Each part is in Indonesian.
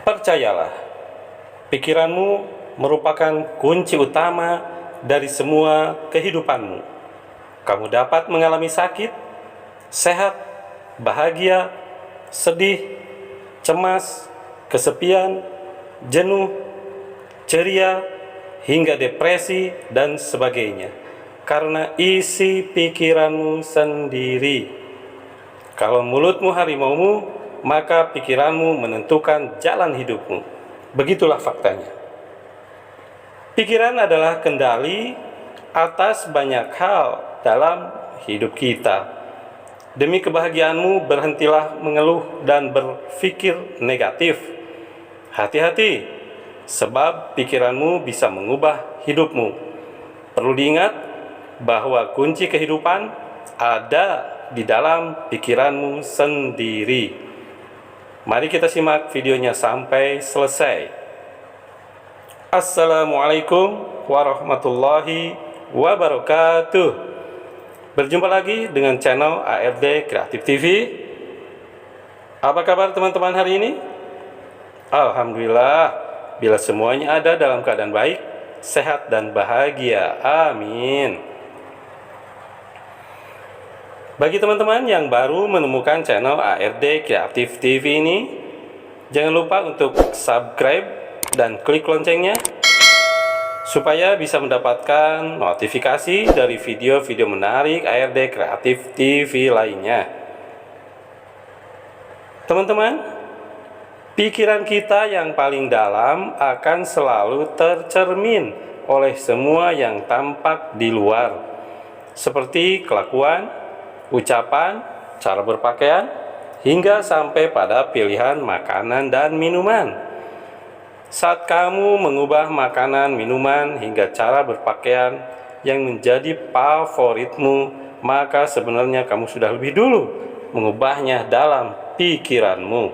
Percayalah, pikiranmu merupakan kunci utama dari semua kehidupanmu. Kamu dapat mengalami sakit, sehat, bahagia, sedih, cemas, kesepian, jenuh, ceria, hingga depresi dan sebagainya, karena isi pikiranmu sendiri. Kalau mulutmu harimaumu, maka pikiranmu menentukan jalan hidupmu. Begitulah faktanya. Pikiran adalah kendali atas banyak hal dalam hidup kita. Demi kebahagiaanmu, berhentilah mengeluh dan berpikir negatif. Hati-hati, sebab pikiranmu bisa mengubah hidupmu. Perlu diingat bahwa kunci kehidupan ada di dalam pikiranmu sendiri. Mari kita simak videonya sampai selesai. Assalamualaikum warahmatullahi wabarakatuh. Berjumpa lagi dengan channel ARD Kreatif TV. Apa kabar teman-teman hari ini? Alhamdulillah, bila semuanya ada dalam keadaan baik, sehat dan bahagia. Amin. Bagi teman-teman yang baru menemukan channel ARD Kreatif TV ini, jangan lupa untuk subscribe dan klik loncengnya supaya bisa mendapatkan notifikasi dari video-video menarik ARD Kreatif TV lainnya. Teman-teman, pikiran kita yang paling dalam akan selalu tercermin oleh semua yang tampak di luar, seperti kelakuan, ucapan, cara berpakaian, hingga sampai pada pilihan makanan dan minuman. Saat kamu mengubah makanan, minuman, hingga cara berpakaian yang menjadi favoritmu, maka sebenarnya kamu sudah lebih dulu mengubahnya dalam pikiranmu.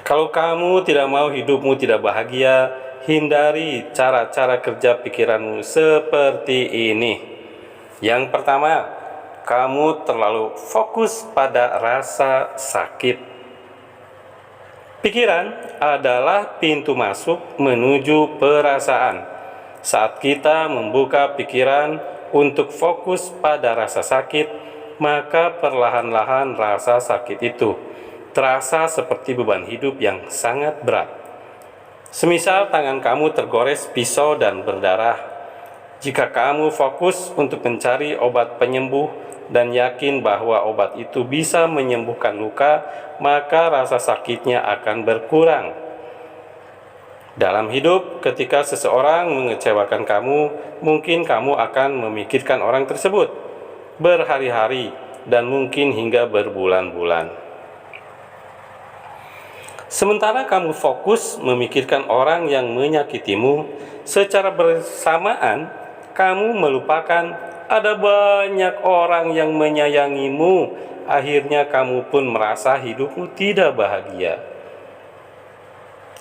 Kalau kamu tidak mau hidupmu tidak bahagia, hindari cara-cara kerja pikiranmu seperti ini. Yang pertama, kamu terlalu fokus pada rasa sakit. Pikiran adalah pintu masuk menuju perasaan. Saat kita membuka pikiran untuk fokus pada rasa sakit, maka perlahan-lahan rasa sakit itu terasa seperti beban hidup yang sangat berat. Semisal tangan kamu tergores pisau dan berdarah. Jika kamu fokus untuk mencari obat penyembuh dan yakin bahwa obat itu bisa menyembuhkan luka, maka rasa sakitnya akan berkurang. Dalam hidup, ketika seseorang mengecewakan kamu, mungkin kamu akan memikirkan orang tersebut berhari-hari dan mungkin hingga berbulan-bulan. Sementara kamu fokus memikirkan orang yang menyakitimu, secara bersamaan kamu melupakan ada banyak orang yang menyayangimu. Akhirnya kamu pun merasa hidupmu tidak bahagia.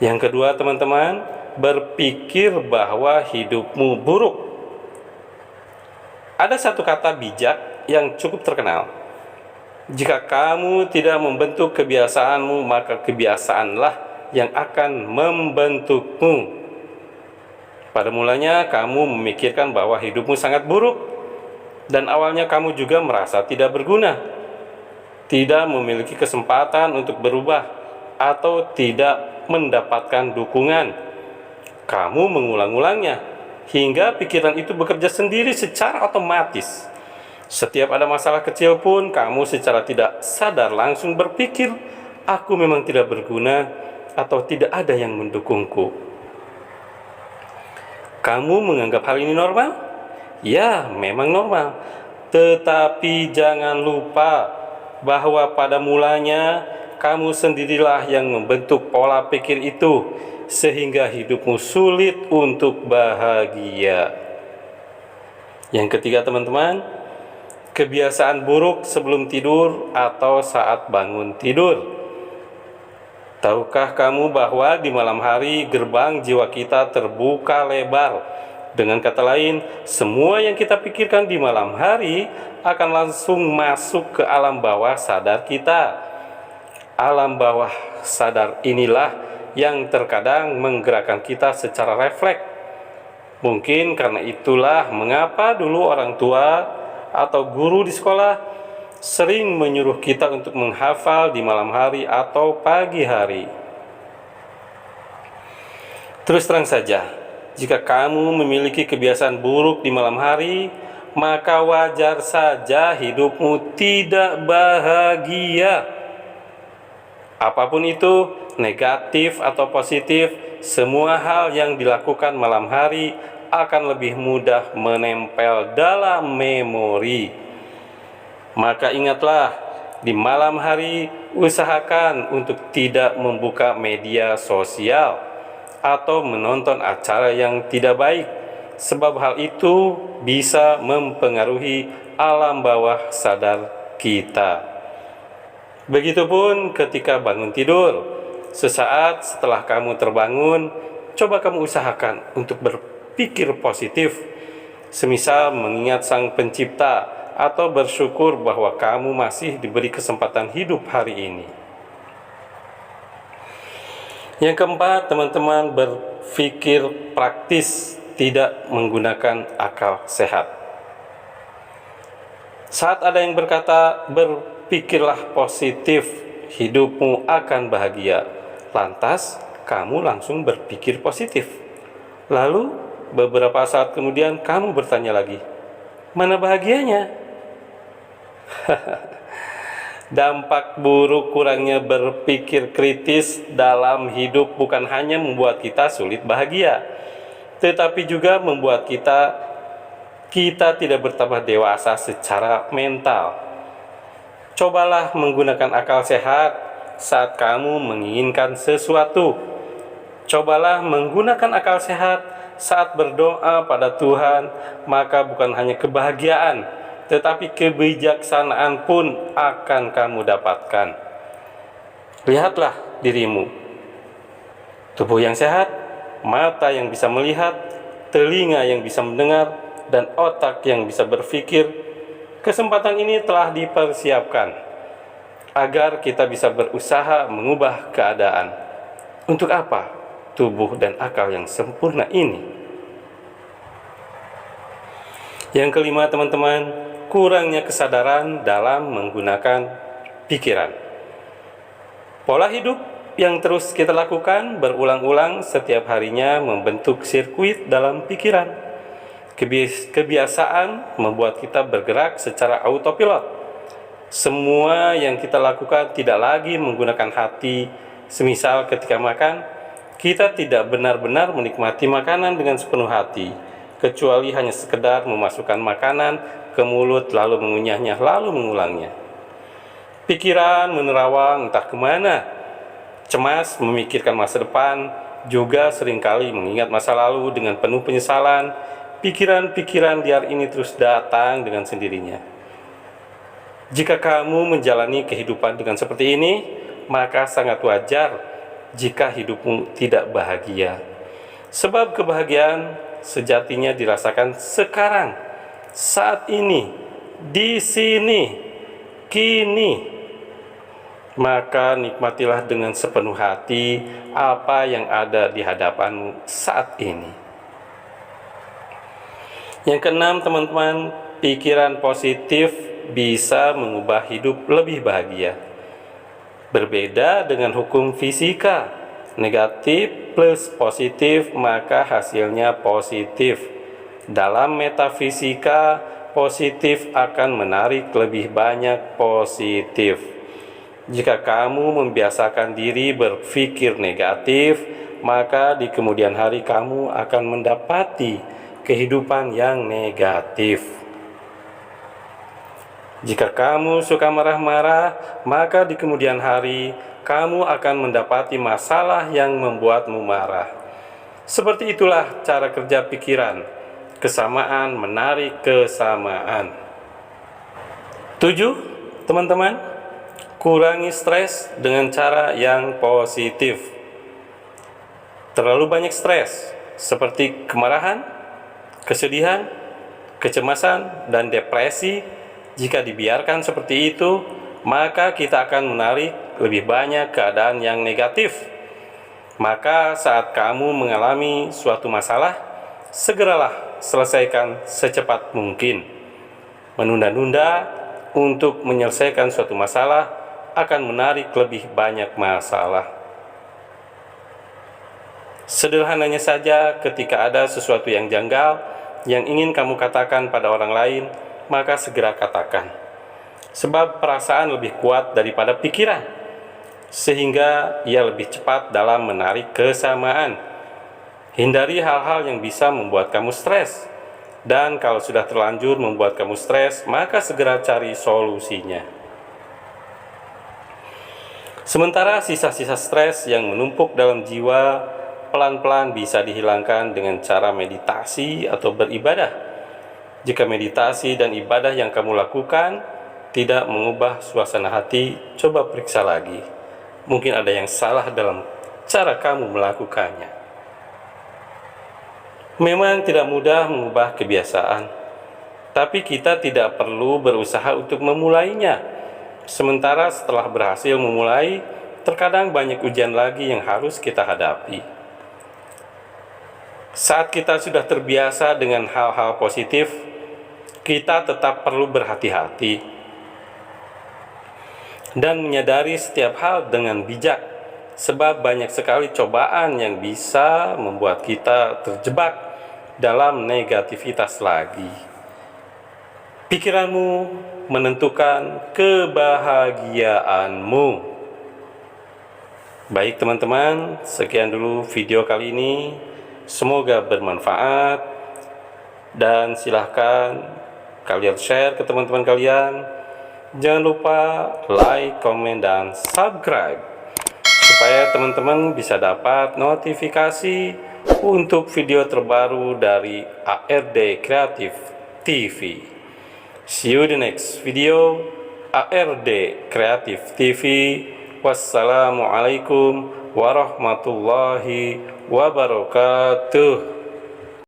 Yang kedua teman-teman, berpikir bahwa hidupmu buruk. Ada satu kata bijak yang cukup terkenal. Jika kamu tidak membentuk kebiasaanmu, maka kebiasaanlah yang akan membentukmu. Pada mulanya kamu memikirkan bahwa hidupmu sangat buruk, dan awalnya kamu juga merasa tidak berguna, tidak memiliki kesempatan untuk berubah, atau tidak mendapatkan dukungan. Kamu mengulang-ulangnya, hingga pikiran itu bekerja sendiri secara otomatis. Setiap ada masalah kecil pun, kamu secara tidak sadar langsung berpikir, aku memang tidak berguna, atau tidak ada yang mendukungku. Kamu menganggap hal ini normal? Ya, memang normal. Tetapi jangan lupa bahwa pada mulanya kamu sendirilah yang membentuk pola pikir itu, sehingga hidupmu sulit untuk bahagia. Yang ketiga teman-teman, kebiasaan buruk sebelum tidur atau saat bangun tidur. Tahukah kamu bahwa di malam hari gerbang jiwa kita terbuka lebar? Dengan kata lain, semua yang kita pikirkan di malam hari akan langsung masuk ke alam bawah sadar kita. Alam bawah sadar inilah yang terkadang menggerakkan kita secara refleks. Mungkin karena itulah mengapa dulu orang tua atau guru di sekolah sering menyuruh kita untuk menghafal di malam hari atau pagi hari. Terus terang saja, jika kamu memiliki kebiasaan buruk di malam hari, maka wajar saja hidupmu tidak bahagia. Apapun itu, negatif atau positif, semua hal yang dilakukan malam hari akan lebih mudah menempel dalam memori. Maka ingatlah, di malam hari usahakan untuk tidak membuka media sosial atau menonton acara yang tidak baik, sebab hal itu bisa mempengaruhi alam bawah sadar kita. Begitupun ketika bangun tidur, sesaat setelah kamu terbangun, coba kamu usahakan untuk berpikir positif, semisal mengingat Sang Pencipta atau bersyukur bahwa kamu masih diberi kesempatan hidup hari ini. Yang keempat, teman-teman, berpikir praktis, tidak menggunakan akal sehat. Saat ada yang berkata, berpikirlah positif, hidupmu akan bahagia, lantas kamu langsung berpikir positif. Lalu beberapa saat kemudian kamu bertanya lagi, mana bahagianya? Dampak buruk kurangnya berpikir kritis dalam hidup bukan hanya membuat kita sulit bahagia, tetapi juga membuat kita tidak bertambah dewasa secara mental. Cobalah menggunakan akal sehat saat kamu menginginkan sesuatu. Cobalah menggunakan akal sehat saat berdoa pada Tuhan, maka bukan hanya kebahagiaan, tetapi kebijaksanaan pun akan kamu dapatkan. Lihatlah dirimu, tubuh yang sehat, mata yang bisa melihat, telinga yang bisa mendengar, dan otak yang bisa berpikir. Kesempatan ini telah dipersiapkan agar kita bisa berusaha mengubah keadaan. Untuk apa tubuh dan akal yang sempurna ini? Yang kelima, teman-teman, kurangnya kesadaran dalam menggunakan pikiran. Pola hidup yang terus kita lakukan berulang-ulang setiap harinya membentuk sirkuit dalam pikiran. Kebiasaan membuat kita bergerak secara autopilot. Semua yang kita lakukan tidak lagi menggunakan hati. Semisal ketika makan, kita tidak benar-benar menikmati makanan dengan sepenuh hati, kecuali hanya sekedar memasukkan makanan ke mulut lalu mengunyahnya lalu mengulangnya. Pikiran menerawang entah kemana, cemas memikirkan masa depan, juga seringkali mengingat masa lalu dengan penuh penyesalan. Pikiran-pikiran liar ini terus datang dengan sendirinya. Jika kamu menjalani kehidupan dengan seperti ini, maka sangat wajar jika hidupmu tidak bahagia. Sebab kebahagiaan sejatinya dirasakan sekarang, saat ini, di sini, kini. Maka nikmatilah dengan sepenuh hati apa yang ada di hadapanmu saat ini. Yang keenam, teman-teman, pikiran positif bisa mengubah hidup lebih bahagia. Berbeda dengan hukum fisika, negatif plus positif maka hasilnya positif. Dalam metafisika, positif akan menarik lebih banyak positif. Jika kamu membiasakan diri berpikir negatif, maka di kemudian hari kamu akan mendapati kehidupan yang negatif. Jika kamu suka marah-marah, maka di kemudian hari kamu akan mendapati masalah yang membuatmu marah. Seperti itulah cara kerja pikiran. Kesamaan menarik kesamaan. 7. Teman-teman, kurangi stres dengan cara yang positif. Terlalu banyak stres, seperti kemarahan, kesedihan, kecemasan, dan depresi, jika dibiarkan seperti itu, maka kita akan menarik lebih banyak keadaan yang negatif. Maka saat kamu mengalami suatu masalah, segeralah selesaikan secepat mungkin. Menunda-nunda untuk menyelesaikan suatu masalah akan menarik lebih banyak masalah. Sederhananya saja, ketika ada sesuatu yang janggal yang ingin kamu katakan pada orang lain, maka segera katakan. Sebab perasaan lebih kuat daripada pikiran, sehingga ia lebih cepat dalam menarik kesamaan. Hindari hal-hal yang bisa membuat kamu stres, dan kalau sudah terlanjur membuat kamu stres, maka segera cari solusinya. Sementara sisa-sisa stres yang menumpuk dalam jiwa pelan-pelan bisa dihilangkan dengan cara meditasi atau beribadah. Jika meditasi dan ibadah yang kamu lakukan tidak mengubah suasana hati, coba periksa lagi. Mungkin ada yang salah dalam cara kamu melakukannya. Memang tidak mudah mengubah kebiasaan, tapi kita tidak perlu berusaha untuk memulainya. Sementara setelah berhasil memulai, terkadang banyak ujian lagi yang harus kita hadapi. Saat kita sudah terbiasa dengan hal-hal positif, kita tetap perlu berhati-hati dan menyadari setiap hal dengan bijak, sebab banyak sekali cobaan yang bisa membuat kita terjebak dalam negativitas lagi. Pikiranmu menentukan kebahagiaanmu. Baik teman-teman, sekian dulu video kali ini. Semoga bermanfaat, dan silahkan kalian share ke teman-teman kalian. Jangan lupa like, komen, dan subscribe supaya teman-teman bisa dapat notifikasi untuk video terbaru dari ARD Kreatif TV. See you the next video, ARD Kreatif TV. Wassalamualaikum warahmatullahi wabarakatuh.